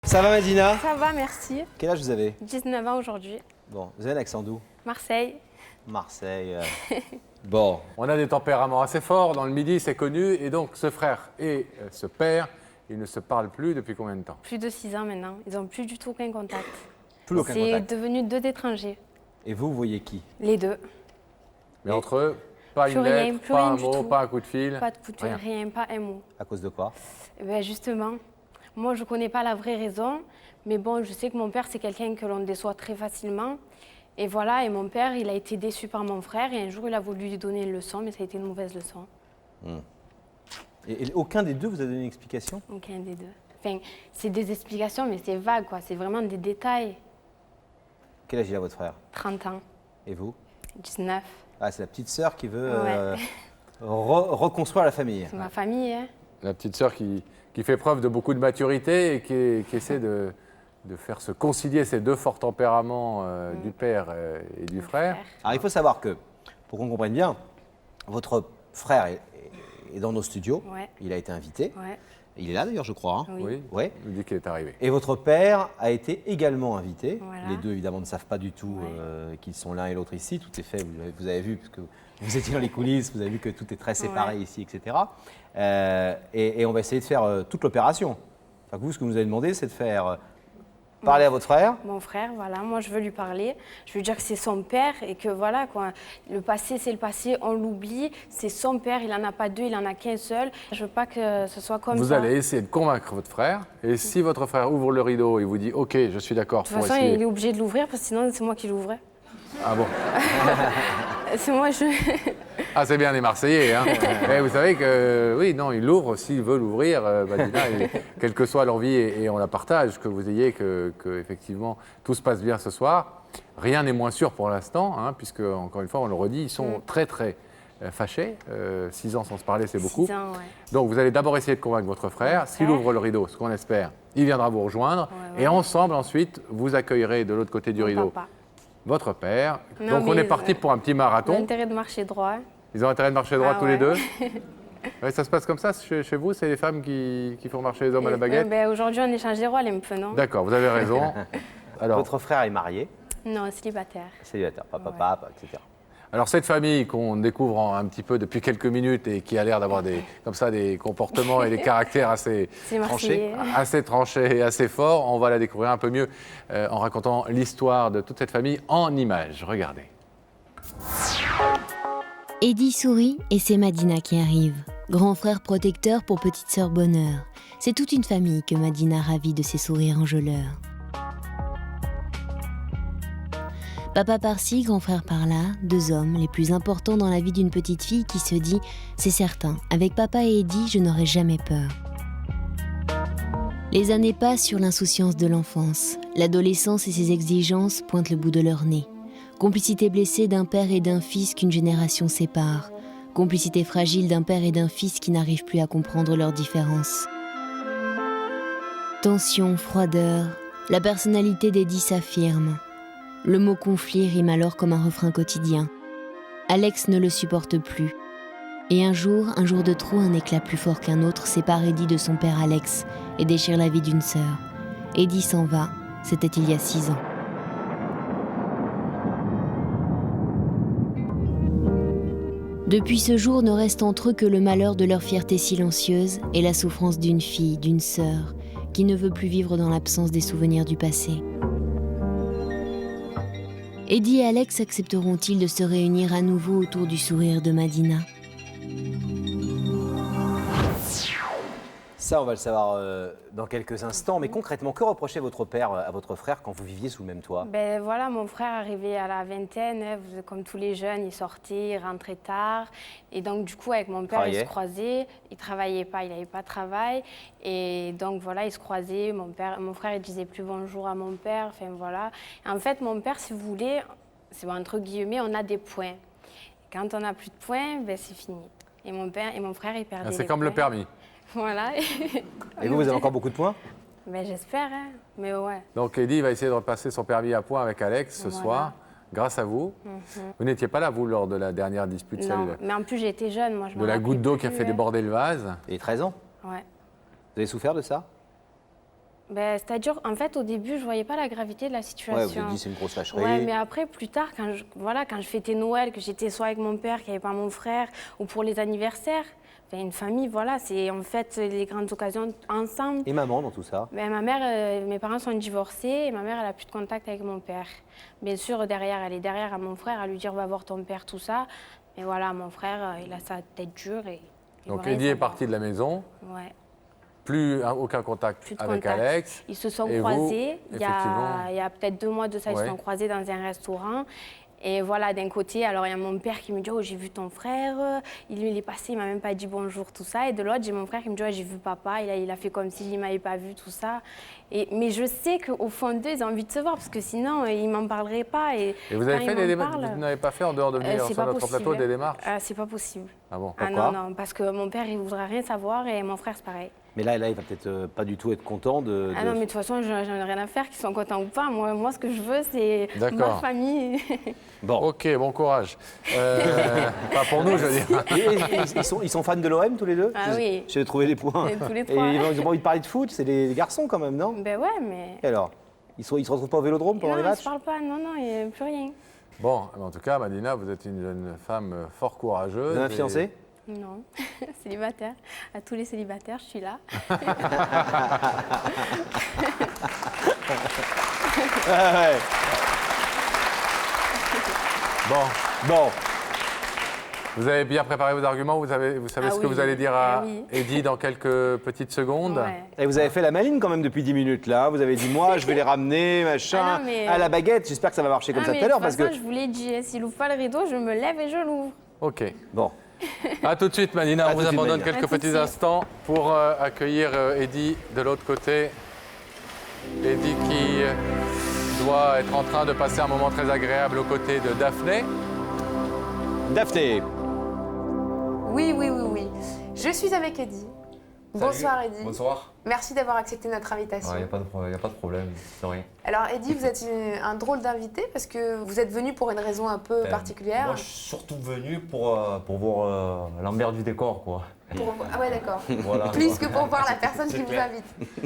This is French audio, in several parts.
Ça va Madina? Ça va, merci. Quel âge vous avez? 19 ans aujourd'hui. Bon, vous avez un accent d'où? Marseille. Marseille. Bon. On a des tempéraments assez forts dans le Midi, c'est connu. Et donc, ce frère et ce père, ils ne se parlent plus depuis combien de temps? Plus de 6 ans maintenant. Ils n'ont plus du tout aucun contact. Plus aucun contact. C'est devenu deux étrangers. Et vous voyez qui? Les deux. Mais entre eux, pas Plus une rien, lettre, plus pas rien un du mot, tout. pas un coup de fil. Pas de coup de fil, Rien. rien, pas un mot. À cause de quoi? Eh ben justement, moi je ne connais pas la vraie raison. Mais bon, je sais que mon père, c'est quelqu'un que l'on déçoit très facilement. Et voilà, et mon père, il a été déçu par mon frère. Et un jour, il a voulu lui donner une leçon, mais ça a été une mauvaise leçon. Et aucun des deux vous a donné une explication? Aucun des deux. Enfin, c'est des explications, mais c'est vague, quoi. C'est vraiment des détails. Quel âge il a votre frère? 30 ans, Et vous? 19. Ah, c'est la petite sœur qui veut Ouais. reconstruire la famille. C'est ma famille, hein. La petite sœur qui fait preuve de beaucoup de maturité et qui essaie de faire se concilier ces deux forts tempéraments du père et du frère. Alors il faut savoir que, pour qu'on comprenne bien, votre frère est dans nos studios. Ouais. Il a été invité. Ouais. Il est là d'ailleurs, je crois. hein. Oui. Oui, Ouais. il nous dit qu'il est arrivé. Et votre père a été également invité. Voilà. Les deux, évidemment, ne savent pas du tout qu'ils sont l'un et l'autre ici. Tout est fait, vous avez vu, puisque vous étiez dans les coulisses, vous avez vu que tout est très séparé ici, etc. Et on va essayer de faire toute l'opération. Enfin, vous, ce que vous nous avez demandé, c'est de faire parler à votre frère. Mon frère, voilà, moi je veux lui parler. Je veux lui dire que c'est son père et que voilà, quoi. Le passé, c'est le passé, on l'oublie. C'est son père, il n'en a pas deux, il n'en a qu'un seul. Je veux pas que ce soit comme Vous ça. allez essayer de convaincre votre frère. Et si votre frère ouvre le rideau et vous dit « Ok, je suis d'accord De toute pour façon, essayer il est obligé de l'ouvrir parce que sinon, c'est moi qui l'ouvrais. » Ah bon? C'est moi, je. Ah, c'est bien les Marseillais, hein. Mais vous savez que, oui, non, ils l'ouvrent s'ils veulent l'ouvrir, Madina, quelle que soit l'envie, et on la partage, que vous ayez, que effectivement, tout se passe bien ce soir. Rien n'est moins sûr pour l'instant, hein, puisque, encore une fois, on le redit, ils sont très, très fâchés. 6 ans sans se parler, c'est beaucoup. 6 ans, ouais. Donc, vous allez d'abord essayer de convaincre votre frère. S'il ouvre le rideau, ce qu'on espère, il viendra vous rejoindre. Ouais. Et ensemble, ensuite, vous accueillerez de l'autre côté du Mon rideau papa. votre père. Non, Donc, on mais est parti pour un petit On a marathon. intérêt de marcher droit. Ils ont intérêt de marcher droit Ah tous les ouais. deux. Ouais, ça se passe comme ça chez vous? C'est les femmes qui font marcher les hommes à la baguette? Ben, aujourd'hui, on échange les rôles un peu, non? D'accord, vous avez raison. Alors, Votre frère est marié, Non, célibataire. célibataire, papa, etc. alors, cette famille qu'on découvre un petit peu depuis quelques minutes et qui a l'air d'avoir comme ça, des comportements et des caractères assez C'est Marseillais. tranchés et assez forts, on va la découvrir un peu mieux en racontant l'histoire de toute cette famille en images. Regardez. Eddie sourit et c'est Madina qui arrive. Grand frère protecteur pour petite sœur bonheur. C'est toute une famille que Madina ravit de ses sourires enjôleurs. Papa par-ci, grand frère par-là, 2 hommes les plus importants dans la vie d'une petite fille qui se dit « C'est certain, avec papa et Eddie, je n'aurai jamais peur ». Les années passent sur l'insouciance de l'enfance. L'adolescence et ses exigences pointent le bout de leur nez. Complicité blessée d'un père et d'un fils qu'une génération sépare. Complicité fragile d'un père et d'un fils qui n'arrivent plus à comprendre leurs différences. Tension, froideur, la personnalité d'Eddie s'affirme. Le mot conflit rime alors comme un refrain quotidien. Alex ne le supporte plus. Et un jour de trop, un éclat plus fort qu'un autre sépare Eddie de son père Alex et déchire la vie d'une sœur. Eddie s'en va, c'était il y a 6 ans. Depuis ce jour ne reste entre eux que le malheur de leur fierté silencieuse et la souffrance d'une fille, d'une sœur, qui ne veut plus vivre dans l'absence des souvenirs du passé. Eddie et Alex accepteront-ils de se réunir à nouveau autour du sourire de Madina ? Ça, on va le savoir dans quelques instants. Mais concrètement, que reprochait votre père à votre frère quand vous viviez sous le même toit? Ben voilà, mon frère arrivait à la vingtaine, hein, comme tous les jeunes, il sortait, il rentrait tard. Et donc du coup, avec mon père, il se croisait. Il travaillait pas, il n'avait pas de travail. Et donc voilà, il se croisait. Mon frère, il disait plus bonjour à mon père. Enfin voilà. En fait, mon père, si vous voulez, c'est entre guillemets, on a des points. Quand on n'a plus de points, ben c'est fini. Et mon frère, ils perdaient C'est les comme le points. permis. Voilà. Et vous avez encore beaucoup de points? Ben j'espère, hein. Mais ouais. Donc Eddie va essayer de repasser son permis à points avec Alex ce Voilà. soir, grâce à vous. Vous n'étiez pas là, vous, lors de la dernière dispute, Non, celle mais en plus, j'étais jeune, moi. Je de m'en la rappelais goutte d'eau qui a plus, fait hein. déborder le vase. Et 13 ans? Ouais. Vous avez souffert de ça? Ben, c'est-à-dire, en fait, au début, je voyais pas la gravité de la Ouais, vous situation. avez dit c'est une grosse fâcherie. Ouais, mais après, plus tard, quand je fêtais Noël, que j'étais soit avec mon père, qu'il n'y avait pas mon frère, ou pour les anniversaires, ben, une famille, voilà, c'est en fait les grandes occasions ensemble. Et maman dans tout ça? Ben, ma mère, mes parents sont divorcés et ma mère, elle a plus de contact avec mon père. Bien sûr, derrière, elle est derrière à mon frère à lui dire va voir ton père, tout ça. Mais voilà, mon frère, il a sa tête dure et. Donc voilà, Eddie il est s'en va. parti de la maison, Ouais. aucun contact Plus de avec contact. Alex. Ils se sont Et vous, croisés. effectivement. Il y a peut-être 2 mois de ça, ils Ouais. se sont croisés dans un restaurant. Et voilà, d'un côté, alors il y a mon père qui me dit oh, j'ai vu ton frère, il est passé, il m'a même pas dit bonjour, tout ça. Et de l'autre, j'ai mon frère qui me dit oh, j'ai vu papa, il a fait comme s'il ne m'avait pas vu, tout ça. Mais je sais qu'au fond d'eux, ils ont envie de se voir parce que sinon, ils ne m'en parleraient pas. Et Et vous quand avez ils fait m'en des démarches, parlent, vous n'avez pas fait en dehors de venir c'est sur pas notre possible. plateau des démarches? C'est pas possible. Ah bon? Ah Pourquoi? non, parce que mon père, il ne voudrait rien savoir et mon frère, c'est pareil. Mais là, il va peut-être pas du tout être content de. Ah non, mais de toute façon, j'en ai rien à faire, qu'ils soient contents ou pas. Moi, ce que je veux, c'est ma D'accord. famille. Bon. Ok, bon courage. Pas pour nous, je veux dire. Ils sont fans de l'OM tous les deux? Ah oui. J'ai trouvé les points. Et tous les Et trois. ils ont envie de parler de foot, c'est des garçons quand même, non? Ben ouais, mais. Et alors? Ils se retrouvent pas au Vélodrome pendant Non, les ils matchs? se parlent pas, non, il n'y a plus rien. Bon, mais en tout cas, Madina, vous êtes une jeune femme fort courageuse. Vous avez un et- fiancé? Non, célibataire. À tous les célibataires, je suis là. Ouais. Bon. Vous avez bien préparé vos arguments, vous savez Ah ce que oui, vous allez dire à ah oui. Eddie dans quelques petites secondes. Ouais. Et vous avez fait la maline quand même depuis 10 minutes là. Vous avez dit moi je vais les ramener, machin, Ah non, mais- à la baguette. J'espère que ça va marcher comme Ah, ça mais tout à l'heure de parce toute que. façon, je vous l'ai dit, hein, s'il ouvre pas le rideau, je me lève et je l'ouvre. Ok. Bon. À tout de suite, Madina. À On tout vous de suite, abandonne Madina. quelques À tout de petits suite. instants pour accueillir Eddie de l'autre côté. Eddie qui doit être en train de passer un moment très agréable aux côtés de Daphné. Daphné. Oui. Je suis avec Eddie. Bonsoir Eddie. Bonsoir. Merci d'avoir accepté notre invitation. Il n'y a pas de problème, de rien. Alors Eddie, vous êtes un drôle d'invité parce que vous êtes venu pour une raison un peu particulière. Moi, je suis surtout venu pour voir l'envers du décor, quoi. Ah ouais, d'accord. Voilà. Plus que pour voir la personne C'est qui vous clair. invite.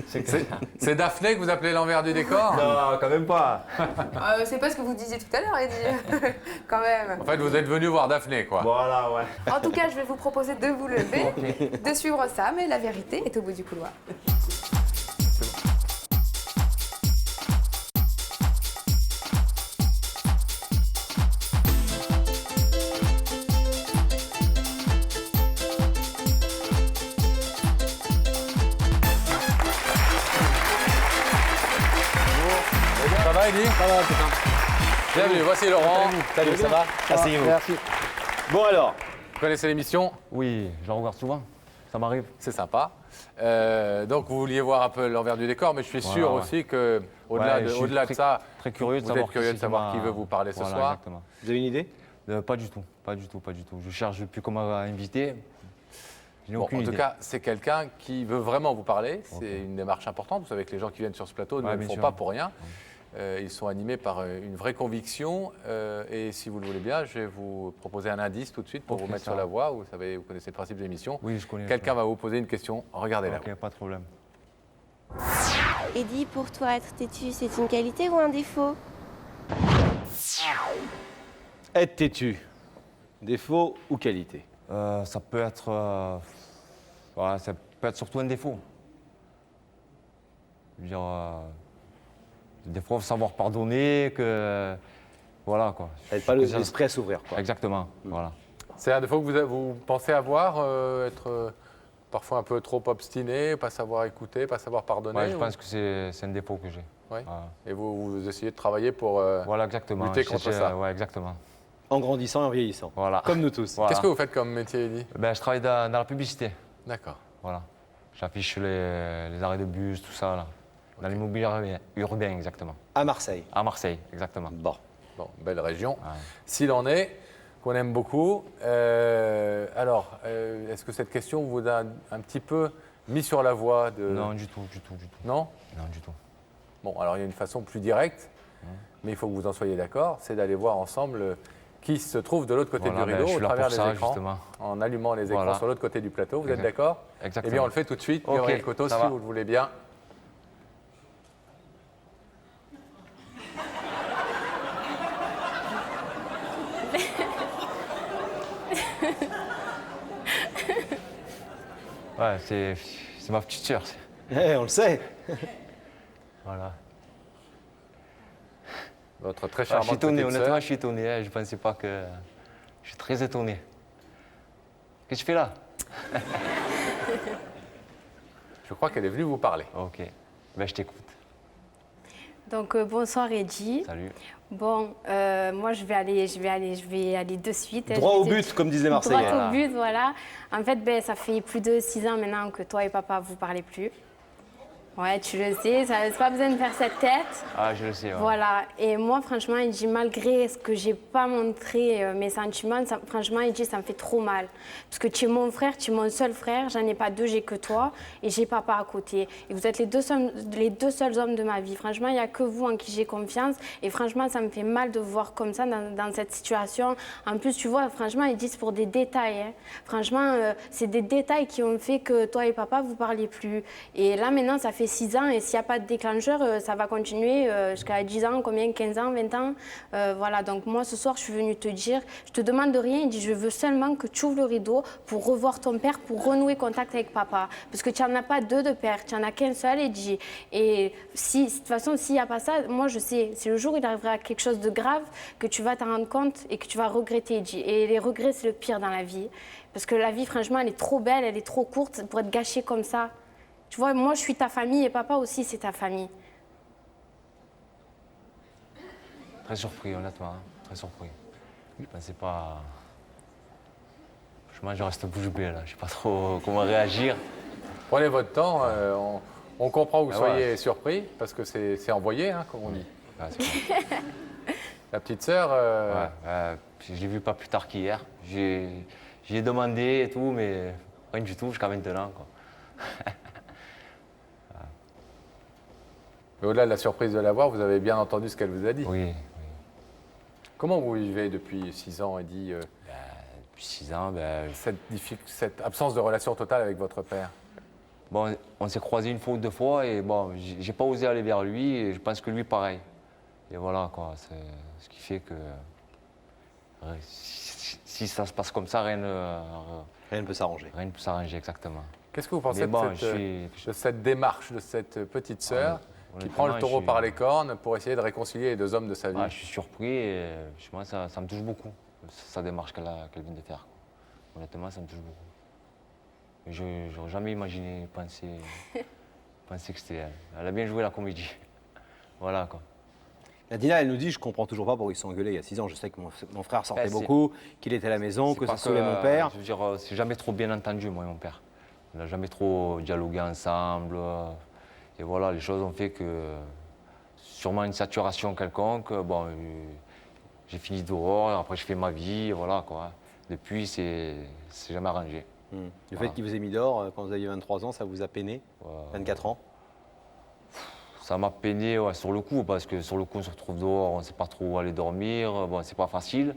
C'est clair. C'est Daphné que vous appelez l'envers du décor? Non, quand même pas. C'est pas ce que vous disiez tout à l'heure, Eddie. Quand même. En fait, vous êtes venu voir Daphné, quoi. Voilà, ouais. En tout cas, je vais vous proposer de vous lever, de suivre ça, mais la vérité est au bout du couloir. Ça va, Eddie? Ça va, bienvenue, voici Laurent. Salut, ça va? Asseyez-vous. Merci. Bon alors. Vous connaissez l'émission? Oui, je la regarde souvent. Ça m'arrive. C'est sympa. Donc, vous vouliez voir un peu l'envers du décor, mais je suis sûr Ouais. aussi que, au-delà Ouais, de, je suis au-delà de ça, Très curieux de vous savoir êtes curieux de qui savoir m'a- qui veut vous parler ce Voilà, soir. Exactement. Vous avez une idée? Pas du tout. Je cherche depuis qu'on m'a invité. Je n'ai Bon, aucune en tout idée. cas, c'est quelqu'un qui veut vraiment vous parler. Ok. C'est une démarche importante. Vous savez que les gens qui viennent sur ce plateau ne Ouais, le bien font sûr. pas pour rien. Ils sont animés par une vraie conviction. Et si vous le voulez bien, je vais vous proposer un indice tout de suite pour Ok, vous mettre ça sur va. la voie. Vous savez, vous connaissez le principe de l'émission. Oui, je connais. Quelqu'un va vous poser une question. Regardez-la. Ok, pas de problème. Eddie, pour toi, être têtu, c'est une qualité ou un défaut? Être têtu. Défaut ou qualité? Ça peut être. Voilà, ça peut être surtout un défaut. Je veux dire, des fois, il faut savoir pardonner, que. Voilà, quoi. Être pas Que ça- l'esprit à s'ouvrir, quoi. Exactement, voilà. C'est un défaut que vous pensez avoir, être parfois un peu trop obstiné, pas savoir écouter, pas savoir pardonner. Ouais, je ou- pense que c'est un défaut que j'ai. Ouais. Voilà. Et vous essayez de travailler pour. Voilà, exactement. lutter contre ça. Ouais, exactement. En grandissant et en vieillissant. Voilà. Comme nous tous. Voilà. Qu'est-ce que vous faites comme métier, Eddie? Ben, je travaille dans la publicité. D'accord. Voilà. J'affiche les arrêts de bus, tout ça, là. Dans l'immobilier urbain, exactement. À Marseille. À Marseille, exactement. Bon. Bon, belle région. Ouais. S'il en est, qu'on aime beaucoup. Alors, est-ce que cette question vous a un petit peu mis sur la voie de. Non, du tout. Non. Non, du tout. Bon, alors il y a une façon plus directe, mais il faut que vous en soyez d'accord, c'est d'aller voir ensemble qui se trouve de l'autre côté Voilà, du ben, rideau, je suis au là travers pour des ça, écrans, justement. en allumant les écrans Voilà. sur l'autre côté du plateau. Vous êtes Exact. d'accord? Exactement. Eh bien, on le fait tout de suite. Ok, Gabriel Coteau, ça si va. vous le voulez bien. Ouais, c'est ma petite sœur. On le sait. Voilà. Votre très Je charmante suis étonné, petite sœur. honnêtement, je suis étonné. Je ne pensais pas que. Je suis très étonné. Qu'est-ce que tu fais là? Je crois qu'elle est venue vous parler. Ok. Ben, je t'écoute. Donc bonsoir Eddy. Salut. Bon, moi je vais aller de suite. Droit Je au vais te- but, comme disent les Marseillais. Droit au but, voilà. En fait, ben, ça fait plus de 6 ans maintenant que toi et papa vous parlez plus. Ouais, tu le sais, ça n'a pas besoin de faire cette tête. Ah, je le sais. Ouais. Voilà, et moi franchement, il dit malgré ce que j'ai pas montré mes sentiments, franchement, il dit ça me fait trop mal. Parce que tu es mon frère, tu es mon seul frère, j'en ai pas deux, j'ai que toi, et j'ai papa à côté. Et vous êtes les deux seuls hommes de ma vie. Franchement, il n'y a que vous en qui j'ai confiance, et franchement, ça me fait mal de voir comme ça dans cette situation. En plus, tu vois, franchement, ils disent pour des détails. Hein. Franchement, c'est des détails qui ont fait que toi et papa, vous parliez plus. Et là, maintenant, ça fait 6 ans et s'il n'y a pas de déclencheur, ça va continuer jusqu'à 10 ans, combien, 15 ans, 20 ans. Voilà, donc moi ce soir je suis venue te dire, je te demande de rien, il dit je veux seulement que tu ouvres le rideau pour revoir ton père, pour renouer contact avec papa. Parce que tu n'en as pas deux de père, tu n'en as qu'un seul, il dit. Et si, de toute façon, s'il n'y a pas ça, moi je sais, c'est le jour où il arrivera quelque chose de grave que tu vas t'en rendre compte et que tu vas regretter, il dit. Et les regrets c'est le pire dans la vie. Parce que la vie franchement elle est trop belle, elle est trop courte pour être gâchée comme ça. Tu vois, moi, je suis ta famille et papa aussi, c'est ta famille. Très surpris, honnêtement. Hein. Très surpris. Je pensais pas. Je reste bouche bée là. Je sais pas trop comment réagir. Prenez votre temps. On comprend que vous Ah soyez ouais. surpris, parce que c'est envoyé, hein, comme on dit. Ouais, c'est bon. La petite sœur, Ouais, je l'ai vu pas plus tard qu'hier. J'ai demandé et tout, mais rien du tout jusqu'à maintenant. Quoi. mais au-delà de la surprise de la voir, vous avez bien entendu ce qu'elle vous a dit. Oui, Comment vous vivez depuis 6 ans, Eddy, depuis 6 ans, cette absence de relation totale avec votre père? bon, on s'est croisés une fois ou deux fois et bon, j'ai pas osé aller vers lui et je pense que lui pareil. Et voilà quoi, c'est ce qui fait que si ça se passe comme ça, rien Rien ne peut s'arranger. ne peut s'arranger exactement. Qu'est-ce que vous pensez Mais bon, de cette démarche de cette petite sœur qui prend le honnêtement, taureau je par suis- les cornes pour essayer de réconcilier les deux hommes de sa vie? Je suis surpris et moi, ça me touche beaucoup, sa démarche qu'elle vient de faire. Quoi. Honnêtement, ça me touche beaucoup. Je n'aurais jamais imaginé penser que c'était elle. Elle a bien joué la comédie. Voilà quoi. La Dina, elle nous dit, je comprends toujours pas pourquoi ils sont engueulés il y a 6 ans. Je sais que mon frère sortait Ben, c'est- beaucoup, qu'il était à la maison, C'est que ça parce saoulait mon père. Je veux dire, c'est jamais trop bien entendu, moi et mon père. On n'a jamais trop dialogué ensemble. Et voilà, les choses ont fait que, sûrement une saturation quelconque, bon, j'ai fini dehors, après je fais ma vie, et voilà quoi. Depuis, c'est jamais arrangé. Le Voilà. fait qu'il vous ait mis dehors quand vous aviez 23 ans, ça vous a peiné? 24 ans? Ça m'a peiné ouais, sur le coup, parce que sur le coup, on se retrouve dehors, on ne sait pas trop où aller dormir, bon, c'est pas facile.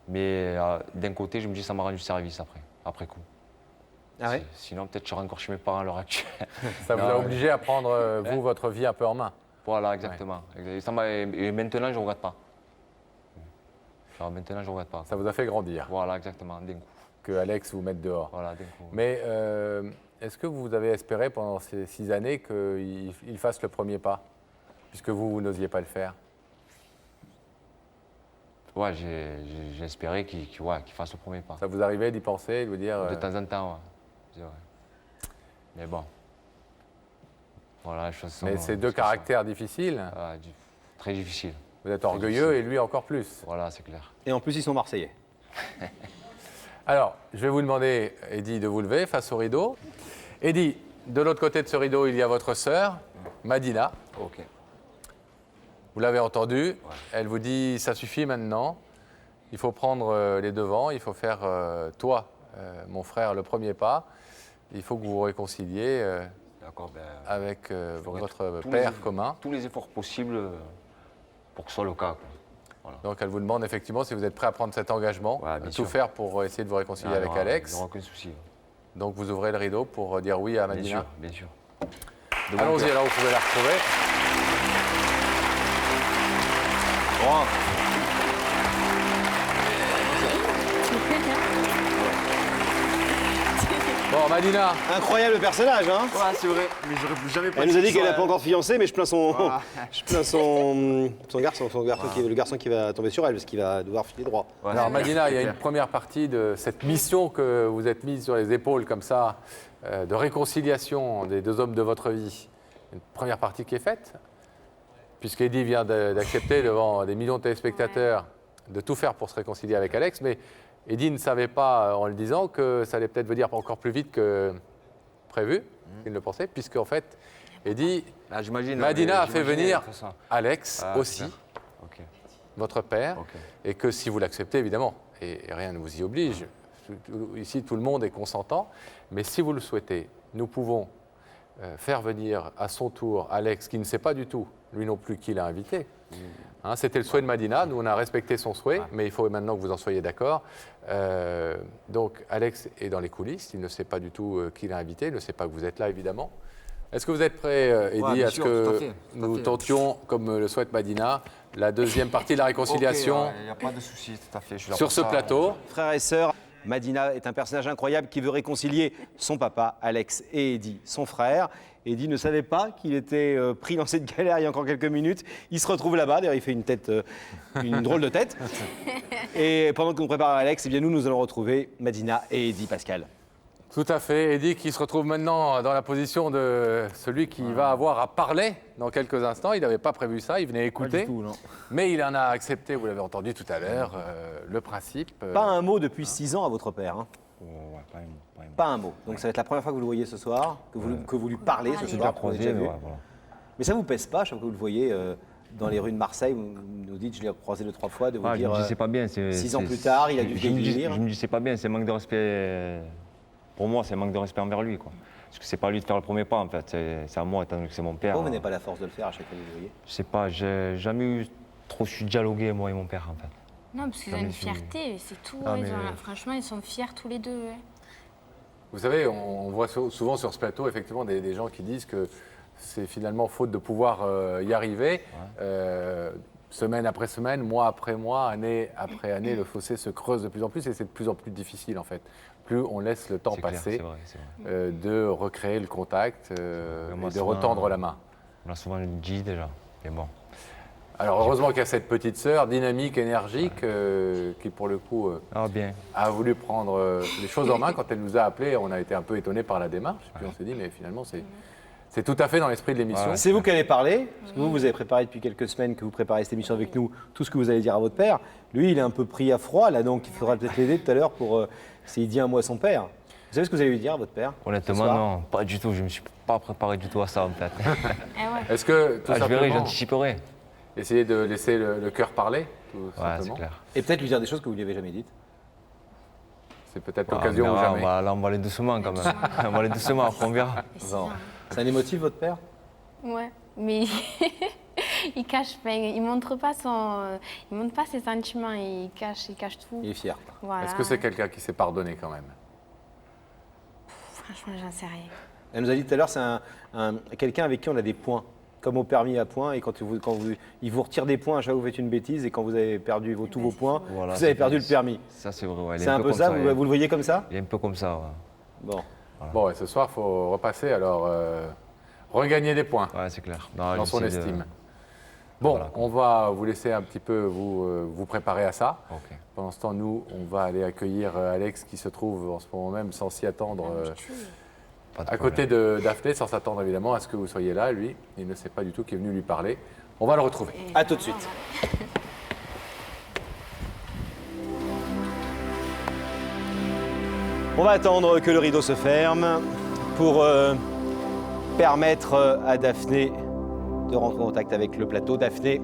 Mais d'un côté, je me dis ça m'a rendu service après coup. Ah ouais? Sinon, peut-être que je serais encore chez mes parents à l'heure actuelle. Ça vous Non, a ouais. obligé à prendre, vous, votre vie un peu en main? Voilà, exactement. Et maintenant, je ne regrette pas. Alors, maintenant, je ne regrette pas. Ça vous a fait grandir, Voilà, exactement, d'un coup. que Alex vous mette dehors. Voilà, d'un coup. Mais est-ce que vous avez espéré pendant ces 6 années qu'il fasse le premier pas, puisque vous n'osiez pas le faire? Ouais, j'ai espéré qu'il fasse le premier pas. Ça vous arrivait d'y penser, de vous dire... De temps en temps, ouais. C'est vrai. Mais bon. Voilà, les choses sont... mais c'est deux caractères difficiles. Très difficile. Vous êtes orgueilleux et lui encore plus. Voilà, c'est clair. Et en plus, ils sont Marseillais. Alors, je vais vous demander, Eddy, de vous lever face au rideau. Eddy, de l'autre côté de ce rideau, il y a votre sœur, Madina. Ok. Vous l'avez entendu, elle vous dit ça suffit maintenant, il faut prendre les devants, il faut faire toi, mon frère, le premier pas. Il faut que vous vous réconciliez D'accord, avec ferai votre tous père les- commun. tous les efforts possibles pour que ce soit le cas. Quoi. Donc elle vous demande effectivement si vous êtes prêt à prendre cet engagement, Ouais, bien tout sûr. faire pour essayer de vous réconcilier Ah, avec il y aura- Alex. Il n'y aura aucun souci. Donc vous ouvrez le rideau pour dire oui à Bien Madina. sûr, bien sûr. De bon Allons-y, cœur. alors vous pouvez la retrouver. Bon, Madina, Incroyable personnage, hein. Ouais, c'est vrai, mais j'aurais jamais Elle nous a dit qu'elle n'a pas encore de fiancé, mais je plains le garçon qui va tomber sur elle, parce qu'il va devoir filer droit. alors Madina, il y a une première partie de cette mission que vous êtes mise sur les épaules comme ça, de réconciliation des deux hommes de votre vie. Une première partie qui est faite, puisqu'Eddie vient d'accepter devant des millions de téléspectateurs de tout faire pour se réconcilier avec Alex, mais Eddie ne savait pas, en le disant, que ça allait peut-être venir encore plus vite que prévu, qu'il ne le pensait, puisqu'en fait, Eddie, Madina a fait venir Alex aussi, votre père, et que si vous l'acceptez, évidemment, et rien ne vous y oblige, ici tout le monde est consentant, mais si vous le souhaitez, nous pouvons faire venir à son tour Alex, qui ne sait pas du tout, lui non plus, qui l'a invité. Hein, c'était le souhait de Madina, nous on a respecté son souhait, mais il faut maintenant que vous en soyez d'accord. Donc Alex est dans les coulisses, il ne sait pas du tout qui l'a invité, il ne sait pas que vous êtes là évidemment. Est-ce que vous êtes prêt, Eddie, à ce que nous tentions, comme le souhaite Madina, la deuxième partie de la réconciliation Il n'y a pas de souci, tout à fait. Je suis là sur pour ce ça. plateau? Frères et sœurs, Madina est un personnage incroyable qui veut réconcilier son papa, Alex, et Eddie, son frère. Eddie ne savait pas qu'il était pris dans cette galère il y a encore quelques minutes. Il se retrouve là-bas, d'ailleurs il fait une drôle de tête. Et pendant que nous préparons Alex, eh bien nous allons retrouver Madina et Eddie, Pascal. Tout à fait. Eddie qui se retrouve maintenant dans la position de celui qui va avoir à parler dans quelques instants. Il n'avait pas prévu ça, il venait écouter. Pas du tout, non. Mais il en a accepté, vous l'avez entendu tout à l'heure, le principe. Pas un mot depuis 6 ans à votre père. Hein. Ouais, pas un mot. Pas un mot. Donc ça va être la première fois que vous le voyez ce soir, que vous lui parlez ce soir, qu'on a déjà vu. Mais ça vous pèse pas, chaque fois que vous le voyez dans les rues de Marseille, vous nous dites, je l'ai croisé 2-3 fois, de vous dire, je me dis, c'est pas bien. 6 ans plus tard, il a dû vieillir. Je me dis, c'est pas bien, c'est manque de respect. Pour moi, c'est un manque de respect envers lui, quoi. Parce que c'est pas à lui de faire le premier pas, en fait. C'est à moi, étant donné que c'est mon père. Pourquoi vous n'avez pas la force de le faire à chaque fois que vous le voyez? Je sais pas, j'ai jamais eu trop su dialoguer, moi et mon père, en fait. Non, parce qu'ils ont une fierté, c'est tout. Ah, ouais, mais- franchement, ils sont fiers tous les deux. Ouais. Vous savez, on voit souvent sur ce plateau effectivement des gens qui disent que c'est finalement faute de pouvoir y arriver. Semaine après semaine, mois après mois, année après année, le fossé se creuse de plus en plus et c'est de plus en plus difficile en fait. Plus on laisse le temps C'est clair, passer c'est vrai. de recréer le contact moi, et de souvent, retendre la main. On l'a souvent dit déjà, mais bon. Alors heureusement qu'il y a cette petite sœur dynamique, énergique, qui pour le coup Ah, bien. a voulu prendre les choses en main. Quand elle nous a appelés, on a été un peu étonnés par la démarche. Et puis on s'est dit, mais finalement, c'est tout à fait dans l'esprit de l'émission. C'est vous qui allez parler, parce que vous avez préparé depuis quelques semaines que vous préparez cette émission avec nous, tout ce que vous allez dire à votre père. Lui, il est un peu pris à froid, là, donc il faudra peut-être l'aider tout à l'heure pour essayer de dire un mot à son père. Vous savez ce que vous allez lui dire à votre père? Honnêtement, ce soir non, pas du tout. Je me suis pas préparé du tout à ça, en fait. Est-ce que, tout Je verrai, simplement, j'anticiperai. essayer de laisser le cœur parler, tout Ouais, c'est simplement. clair. Et peut-être lui dire des choses que vous ne lui avez jamais dites. C'est peut-être Ouais, l'occasion on ou verra, jamais. Là, on va aller doucement, quand même. On va aller doucement, après on verra. Bon. C'est un émotif, votre père? Ouais, mais il cache, enfin, il montre pas ses sentiments, il cache tout. Il est fier. Voilà. Est-ce que c'est quelqu'un qui s'est pardonné quand même? Franchement, j'en sais rien. Elle nous a dit tout à l'heure, c'est quelqu'un avec qui on a des points, comme au permis à points, et il vous retire des points à chaque fois que vous faites une bêtise, et quand vous avez perdu tous vos points, Voilà, vous avez c'est perdu le permis. Ça, c'est vrai. Ouais, il est C'est un peu comme ça, il est- vous le voyez comme ça? Il est un peu comme ça, ouais. Bon. Bon, et ce soir, il faut repasser, alors regagner des points Ouais, c'est clair. Non, dans son j'essaie de- estime. Bon, Voilà, quoi. on va vous laisser un petit peu vous préparer à ça. Ok. Pendant ce temps, nous, on va aller accueillir Alex qui se trouve en ce moment même, sans s'y attendre, Pas de à problème. côté de Daphné, sans s'attendre évidemment à ce que vous soyez là. Lui, il ne sait pas du tout qui est venu lui parler. On va le retrouver. À tout de suite. On va attendre que le rideau se ferme pour permettre à Daphné de rentrer en contact avec le plateau. Daphné,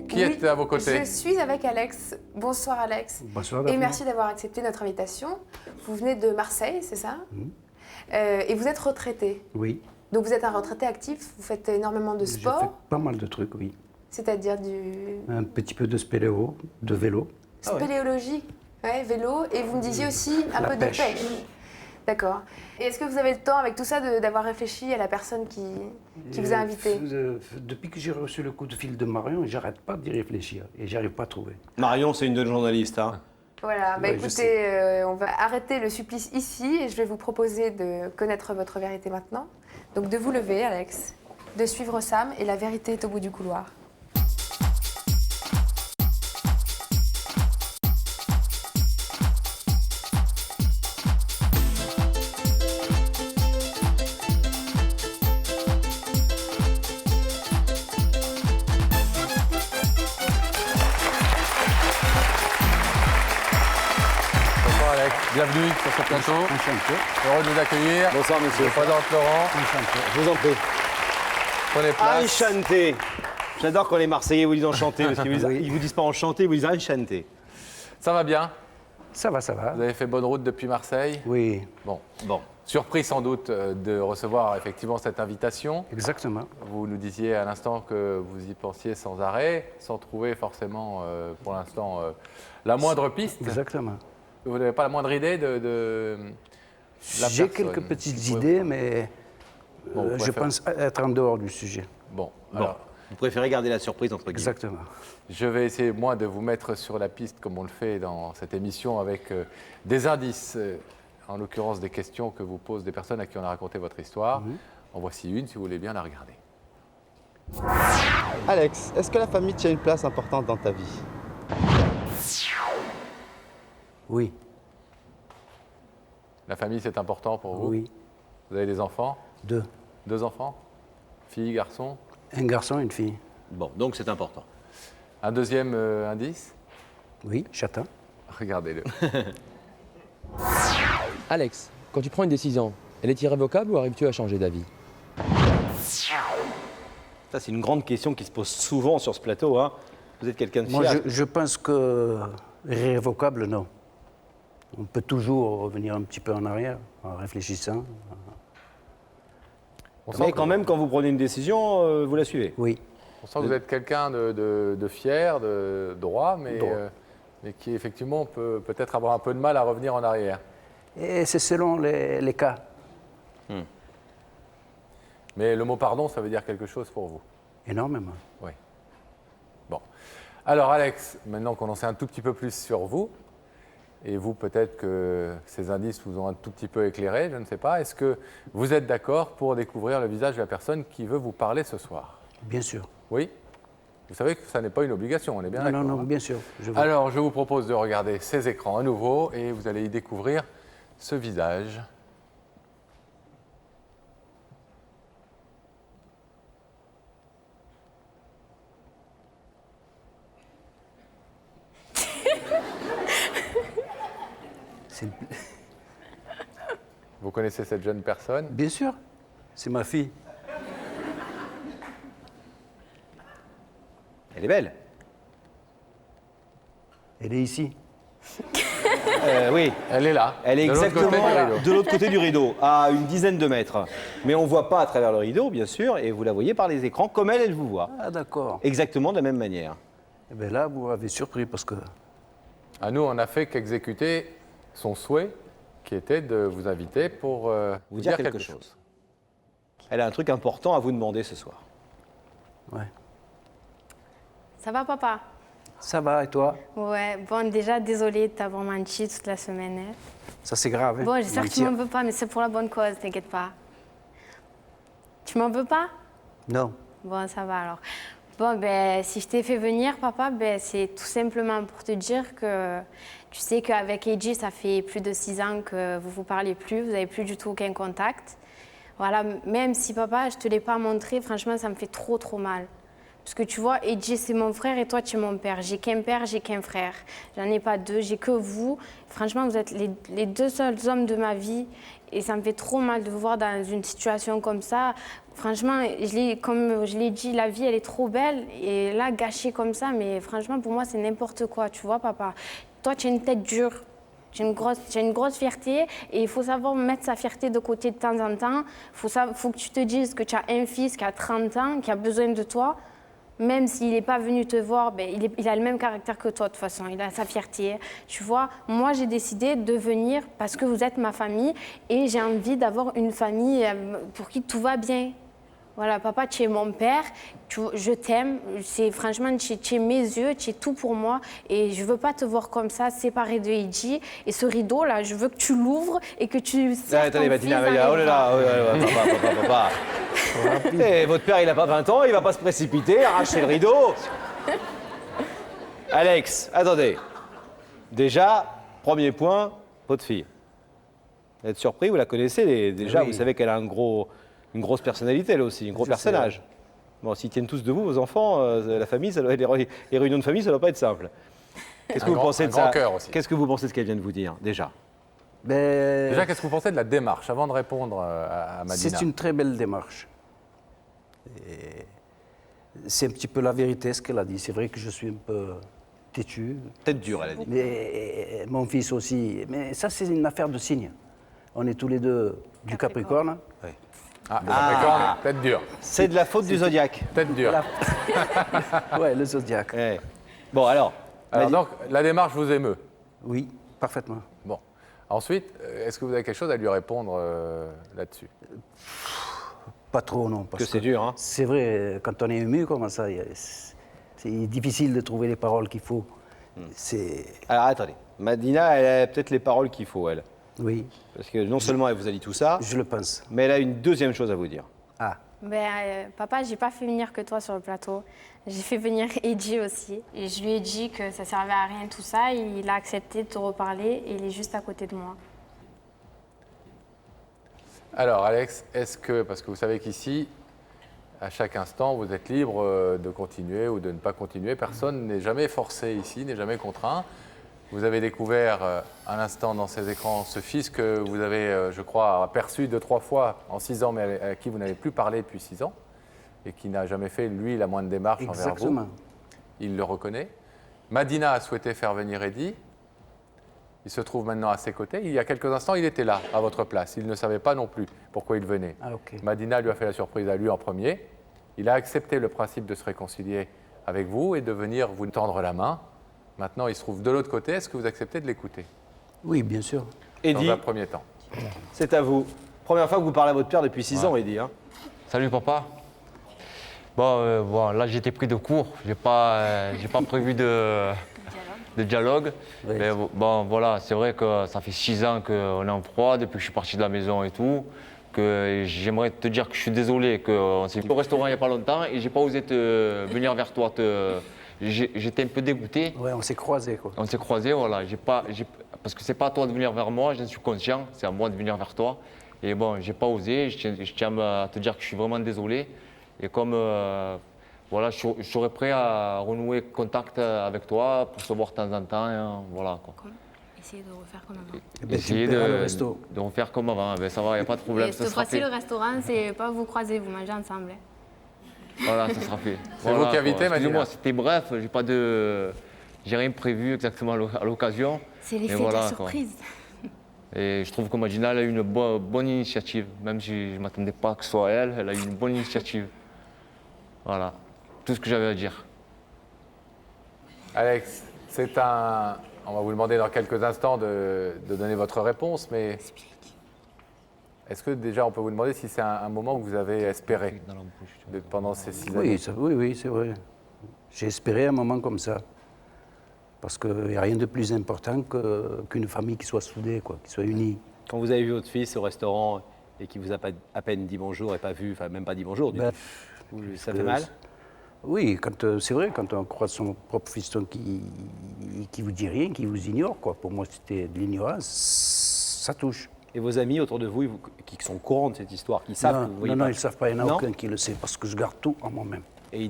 Qui Oui, est à vos côtés? Je suis avec Alex. Bonsoir Alex. Bonsoir Et Daphné. merci d'avoir accepté notre invitation. Vous venez de Marseille, c'est ça? Et vous êtes retraité. Oui. Donc vous êtes un retraité actif, vous faites énormément de J'ai fait sport, pas mal de trucs, oui. c'est-à-dire du Un petit peu de spéléo, de vélo. Ah ouais. spéléologie, ouais, vélo, et vous me disiez aussi un La peu pêche. de pêche. D'accord. Et est-ce que vous avez le temps avec tout ça d'avoir réfléchi à la personne qui vous a invité? Depuis que j'ai reçu le coup de fil de Marion, j'arrête pas d'y réfléchir et j'arrive pas à trouver. Marion, c'est une de nos journalistes. Hein. Voilà, bah Ouais, je écoutez, on va arrêter le supplice ici et je vais vous proposer de connaître votre vérité maintenant. Donc de vous lever, Alex, de suivre Sam et la vérité est au bout du couloir. Bonsoir Alex, bienvenue sur ce plateau. Enchanté. Heureux de vous accueillir. Bonsoir, monsieur. Je présente Laurent. Enchanté. Je vous en prie. Prenez place. Enchanté. J'adore quand les Marseillais vous disent enchanté, parce qu'ils ne vous disent pas enchanté, ils vous disent enchanté. Ça va bien? Ça va, ça va. Vous avez fait bonne route depuis Marseille? Oui, Bon. Bon. Surpris sans doute de recevoir effectivement cette invitation. exactement. Vous nous disiez à l'instant que vous y pensiez sans arrêt, sans trouver forcément pour l'instant la moindre piste. Exactement. Vous n'avez pas la moindre idée de la J'ai personne quelques petites qui pourrait- idées, mais Bon, vous je préférez- pense être en dehors du sujet. Bon, Bon. alors Vous préférez garder la surprise entre guillemets. Exactement. je vais essayer moi de vous mettre sur la piste comme on le fait dans cette émission avec des indices, en l'occurrence des questions que vous posent des personnes à qui on a raconté votre histoire. En voici une si vous voulez bien la regarder. Alex, est-ce que la famille tient une place importante dans ta vie? Oui, La famille c'est important pour vous? oui. Vous avez des enfants? 2. 2 enfants? Filles, garçons? Un garçon, une fille. Bon, donc c'est important. Un deuxième indice? Oui, j'attends. Regardez-le. Alex, quand tu prends une décision, elle est irrévocable ou arrives-tu à changer d'avis? Ça, c'est une grande question qui se pose souvent sur ce plateau. Hein. Vous êtes quelqu'un de Moi, fiable. je pense que irrévocable, non. On peut toujours revenir un petit peu en arrière en réfléchissant. On sent Mais que- quand même, quand vous prenez une décision, vous la suivez. Oui, On sent que vous êtes quelqu'un de fier, de droit, Droit. mais qui effectivement peut peut-être avoir un peu de mal à revenir en arrière. et c'est selon les cas. Mais le mot pardon, ça veut dire quelque chose pour vous. Énormément. Oui. Bon. Alors Alex, maintenant qu'on en sait un tout petit peu plus sur vous, et vous peut-être que ces indices vous ont un tout petit peu éclairé, je ne sais pas, est-ce que vous êtes d'accord pour découvrir le visage de la personne qui veut vous parler ce soir? Bien sûr. Oui? Vous savez que ça n'est pas une obligation, on est bien Non, d'accord? non, non, hein? bien sûr. Je veux. Alors, je vous propose de regarder ces écrans à nouveau et vous allez y découvrir ce visage. C'est- Vous connaissez cette jeune personne? Bien sûr. C'est ma fille. Elle est belle. Elle est ici. Oui, Elle est là. elle est de l'autre côté exactement du rideau. de l'autre côté du rideau, à une dizaine de mètres. Mais on ne voit pas à travers le rideau, bien sûr, et vous la voyez par les écrans, comme elle vous voit. Ah, d'accord. Exactement de la même manière. Eh bien là, vous m'avez surpris parce que À nous, on n'a fait qu'exécuter son souhait, qui était de vous inviter pour Vous dire quelque chose. Elle a un truc important à vous demander ce soir. ouais. Ça va, papa? Ça va et toi? Ouais, bon, déjà, désolée de t'avoir menti toute la semaine. Hein. Ça c'est grave. Hein, Bon, j'espère que tu mentir. m'en veux pas, mais c'est pour la bonne cause, t'inquiète pas. Tu m'en veux pas? Non. Bon, ça va alors. Bon, ben, si je t'ai fait venir, papa, ben, c'est tout simplement pour te dire que tu sais qu'avec Eiji, ça fait plus de 6 ans que vous vous parlez plus, vous n'avez plus du tout aucun contact. Voilà, même si, papa, je te l'ai pas montré, franchement, ça me fait trop, trop mal. Parce que tu vois, Eiji, c'est mon frère et toi, tu es mon père. J'ai qu'un père, j'ai qu'un frère. J'en ai pas deux, j'ai que vous. Franchement, vous êtes les deux seuls hommes de ma vie. Et ça me fait trop mal de vous voir dans une situation comme ça. Franchement, comme je l'ai dit, la vie, elle est trop belle. Et là, gâchée comme ça, mais franchement, pour moi, c'est n'importe quoi. Tu vois, papa, toi, tu as une tête dure. Tu as une grosse fierté et il faut savoir mettre sa fierté de côté de temps en temps. Il faut que tu te dises que tu as un fils qui a 30 ans, qui a besoin de toi. Même s'il n'est pas venu te voir, ben, il a le même caractère que toi de toute façon, il a sa fierté. Tu vois, moi j'ai décidé de venir parce que vous êtes ma famille et j'ai envie d'avoir une famille pour qui tout va bien. Voilà, papa, tu es mon père, je t'aime, franchement, tu es mes yeux, tu es tout pour moi et je veux pas te voir comme ça, séparé de Eddie. Et ce rideau-là, je veux que tu l'ouvres et que tu serres Attendez, ton Madina, fils dans oh les là bras. là, papa. Eh, votre père, il n'a pas 20 ans, il va pas se précipiter, arracher le rideau. Alex, attendez. Déjà, premier point, votre fille. Vous êtes surpris, vous la connaissez déjà, Oui. vous savez qu'elle a une grosse personnalité, elle aussi, un gros Je personnage. sais. Bon, s'ils tiennent tous de vous, vos enfants, la famille, ça doit être, les réunions de famille, ça ne doit pas être simple. Qu'est-ce que vous pensez de grand ça? cœur aussi. Qu'est-ce que vous pensez de ce qu'elle vient de vous dire, déjà? Ben, Déjà, qu'est-ce que vous pensez de la démarche, avant de répondre à Madina? c'est une très belle démarche. Et c'est un petit peu la vérité ce qu'elle a dit. C'est vrai que je suis un peu têtu, Peut-être dur, elle a dit. mais mon fils aussi. Mais ça, c'est une affaire de signes. On est tous les deux du Capricorne. Ah, Capricorne, peut-être dur. C'est de la faute du zodiaque. Peut-être dur. Ouais, le zodiaque. Ouais. Bon, alors, Alors donc, la démarche vous émeut. Oui, parfaitement. Bon. Ensuite, est-ce que vous avez quelque chose à lui répondre là-dessus? Pas trop, non. Parce que c'est dur, hein. C'est vrai, quand on est ému comme ça, c'est difficile de trouver les paroles qu'il faut. C'est... Alors, attendez. Madina, elle a peut-être les paroles qu'il faut, elle. Oui, Parce que non seulement elle vous a dit tout ça, je le pense. mais elle a une deuxième chose à vous dire. Ah, Papa, j'ai pas fait venir que toi sur le plateau. J'ai fait venir Eddie aussi. Et je lui ai dit que ça servait à rien tout ça. Il a accepté de te reparler et il est juste à côté de moi. Alors, Alex, est-ce que, parce que vous savez qu'ici, à chaque instant, vous êtes libre de continuer ou de ne pas continuer. Personne n'est jamais forcé ici, n'est jamais contraint. Vous avez découvert à l'instant dans ces écrans ce fils que vous avez, je crois, aperçu 2-3 fois en 6 ans, mais à qui vous n'avez plus parlé depuis 6 ans, et qui n'a jamais fait, lui, la moindre démarche envers vous. exactement. Il le reconnaît. Madina a souhaité faire venir Eddie. Il se trouve maintenant à ses côtés. Il y a quelques instants, il était là, à votre place. Il ne savait pas non plus pourquoi il venait. Ah, ok. Madina lui a fait la surprise à lui en premier. Il a accepté le principe de se réconcilier avec vous et de venir vous tendre la main. Maintenant, il se trouve de l'autre côté. Est-ce que vous acceptez de l'écouter Oui, bien sûr. Eddie, dans un premier temps? c'est à vous. Première fois que vous parlez à votre père depuis 6 ans, Eddie. Hein. Salut papa. Bon, là j'étais pris de court, j'ai pas prévu de dialogue. Oui. Mais bon, voilà, c'est vrai que ça fait 6 ans qu'on est en froid depuis que je suis parti de la maison et tout. Que j'aimerais te dire que je suis désolé, qu'on s'est vu au restaurant il n'y a pas longtemps et j'ai pas osé venir vers toi. J'étais un peu dégoûté. Ouais, on s'est croisés, quoi. On s'est croisés, voilà. Parce que c'est pas à toi de venir vers moi, j'en suis conscient, c'est à moi de venir vers toi. Et bon, j'ai pas osé, je tiens à te dire que je suis vraiment désolé. Et comme voilà, je serais prêt à renouer contact avec toi pour se voir de temps en temps. Hein, voilà, quoi. Essayer de refaire comme avant. ben, Essayer tu me paieras le resto. de refaire comme avant. Ben, ça va, il n'y a pas de problème. Et Ça cette sera fois-ci, fait. le restaurant, c'est pas vous croiser, vous mangez ensemble. Voilà, ça sera fait. C'est Voilà, vous qui invitez, quoi. Madina. Excusez-moi, c'était bref, j'ai rien prévu exactement à l'occasion. C'est Mais l'effet de voilà, la quoi. surprise. Et je trouve que Madina elle a eu une bonne initiative. Même si je ne m'attendais pas que ce soit elle, elle a eu une bonne initiative. Voilà, tout ce que j'avais à dire. Alex, on va vous demander dans quelques instants de donner votre réponse, mais est-ce que déjà on peut vous demander si c'est un moment que vous avez espéré pendant ces 6 années? Oui, c'est vrai. J'ai espéré un moment comme ça. Parce qu'il n'y a rien de plus important qu'une famille qui soit soudée, quoi, qui soit unie. Quand vous avez vu votre fils au restaurant et qu'il vous a à peine dit bonjour et pas vu, enfin même pas dit bonjour, du Ben, tout, ça fait mal? Oui, c'est vrai, quand on croise son propre fiston qui vous dit rien, qui vous ignore, quoi. Pour moi, c'était de l'ignorance, ça touche. Et vos amis autour de vous, qui sont au courant de cette histoire, qui savent que vous voyez non, pas? ils ne savent pas, il n'y en a Non. aucun qui le sait, parce que je garde tout en moi-même. Et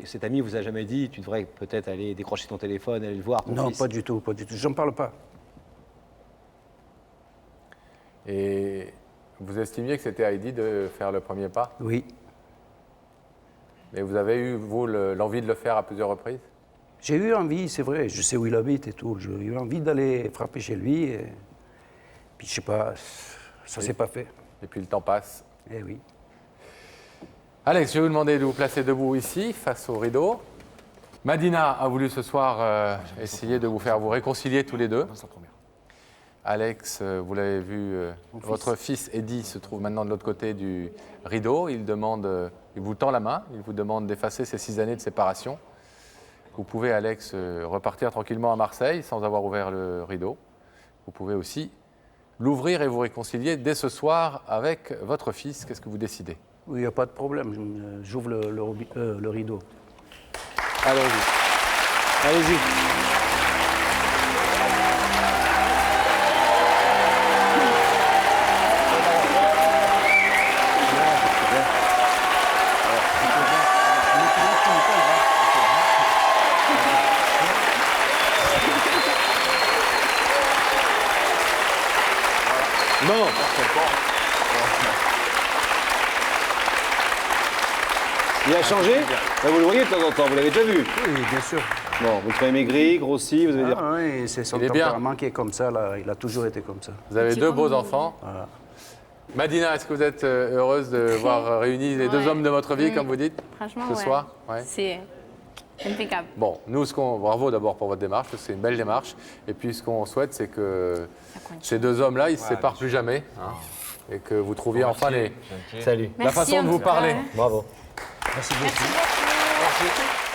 cet ami vous a jamais dit, tu devrais peut-être aller décrocher ton téléphone, aller le voir, ton Non, fils? pas du tout, pas du tout. J'en parle pas. Et vous estimiez que c'était à Heidi de faire le premier pas? Oui, Mais vous avez eu, vous, l'envie de le faire à plusieurs reprises? j'ai eu envie, c'est vrai, je sais où il habite et tout. J'ai eu envie d'aller frapper chez lui. Et... Puis je sais pas, ça s'est pas fait. Et puis le temps passe. Eh oui. Alex, je vais vous demander de vous placer debout ici, face au rideau. Madina a voulu ce soir essayer de vous faire vous réconcilier tous les deux. Alex, vous l'avez vu, votre fils Eddy se trouve maintenant de l'autre côté du rideau. Il vous tend la main, il vous demande d'effacer ces 6 années de séparation. Vous pouvez, Alex, repartir tranquillement à Marseille sans avoir ouvert le rideau. Vous pouvez aussi l'ouvrir et vous réconcilier dès ce soir avec votre fils. Qu'est-ce que vous décidez? Oui, il n'y a pas de problème. J'ouvre le rideau. Allons-y. Allez-y. Non. Il a changé? Vous le voyez de temps en temps, vous l'avez déjà vu? Oui, bien sûr. Bon, vous le trouvez maigri, grossi, vous avez Oui, c'est son tempérament qui est comme ça, là. Il a toujours été comme ça. Vous avez 2 beaux enfants. Voilà. Madina, est-ce que vous êtes heureuse de voir réunis les 2 hommes de votre vie, comme vous dites, franchement, ce soir? Ouais. C'est impeccable. Bon, nous, bravo d'abord pour votre démarche, parce que c'est une belle démarche. Et puis, ce qu'on souhaite, c'est que ces 2 hommes-là, ils ne se séparent plus jamais. Hein, et que vous trouviez enfin Salut. la façon de vous parler. Bravo. Merci beaucoup. Merci.